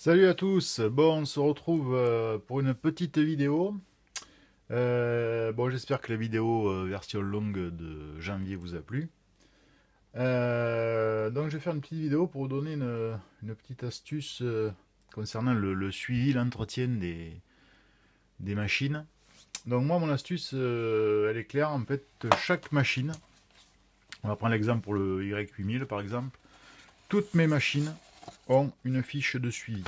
Salut à tous, bon on se retrouve pour une petite vidéo. Bon j'espère que la vidéo version longue de janvier vous a plu. Donc je vais faire une petite vidéo pour vous donner une petite astuce concernant le suivi, l'entretien des machines. Donc moi mon astuce elle est claire, en fait chaque machine, on va prendre l'exemple pour le Y8000 par exemple, toutes mes machines ont une fiche de suivi.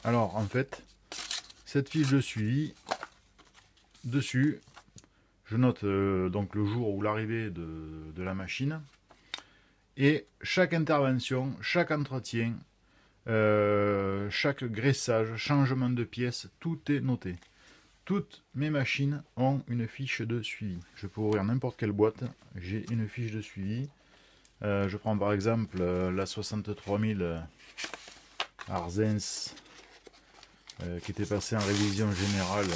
Alors en fait, cette fiche de suivi, dessus, je note donc le jour ou l'arrivée de la machine et chaque intervention, chaque entretien, chaque graissage, changement de pièce, tout est noté. Toutes mes machines ont une fiche de suivi. Je peux ouvrir n'importe quelle boîte, j'ai une fiche de suivi. Je prends par exemple la 63000 Arzens qui était passée en révision générale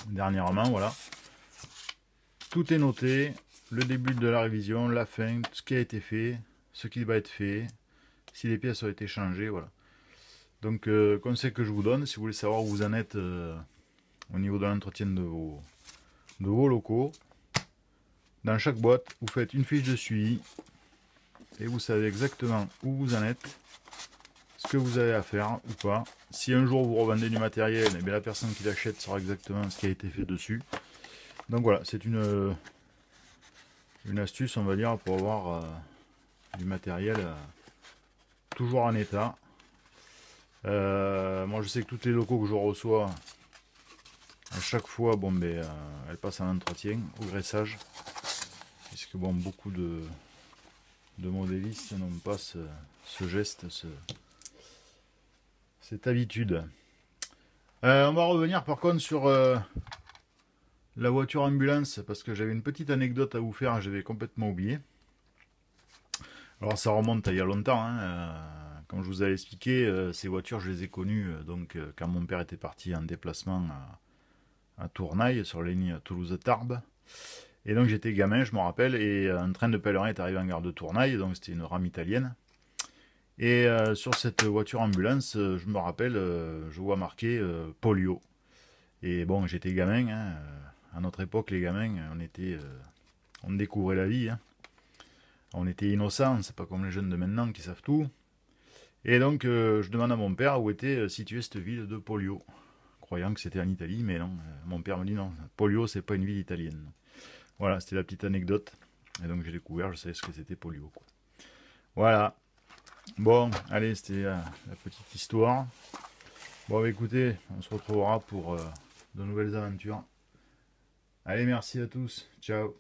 dernièrement, voilà. Tout est noté, le début de la révision, la fin, ce qui a été fait, ce qui va être fait, si les pièces ont été changées, voilà. Donc, conseil que je vous donne, si vous voulez savoir où vous en êtes au niveau de l'entretien de vos locaux, dans chaque boîte, vous faites une fiche de suivi et vous savez exactement où vous en êtes, ce que vous avez à faire ou pas. Si un jour vous revendez du matériel, et bien la personne qui l'achète saura exactement ce qui a été fait dessus. Donc voilà, c'est une astuce, on va dire, pour avoir du matériel toujours en état. Moi je sais que toutes les locaux que je reçois, à chaque fois, bon, ben, elles passent en entretien, au graissage, puisque bon, beaucoup de modélistes n'ont pas ce geste, cette habitude. On va revenir par contre sur la voiture ambulance, parce que j'avais une petite anecdote à vous faire, j'avais complètement oublié. Alors ça remonte à il y a longtemps, hein, comme je vous avais expliqué, ces voitures je les ai connues donc, quand mon père était parti en déplacement à Tournaille, sur la ligne Toulouse-Tarbes. Et donc j'étais gamin, je me rappelle, et un train de pèlerin est arrivé en gare de Tournaille, donc c'était une rame italienne. Et sur cette voiture ambulance, je me rappelle, je vois marqué polio. Et bon, j'étais gamin, hein, à notre époque, les gamins, on découvrait la vie, hein. On était innocents, c'est pas comme les jeunes de maintenant qui savent tout. Et donc, je demande à mon père où était située cette ville de Polio, croyant que c'était en Italie, mais non. Mon père me dit non, Polio, c'est pas une ville italienne. Voilà, c'était la petite anecdote. Et donc, j'ai découvert, je savais ce que c'était Polio, quoi. Voilà. Bon, allez, c'était la petite histoire. Bon, bah, écoutez, on se retrouvera pour de nouvelles aventures. Allez, merci à tous. Ciao.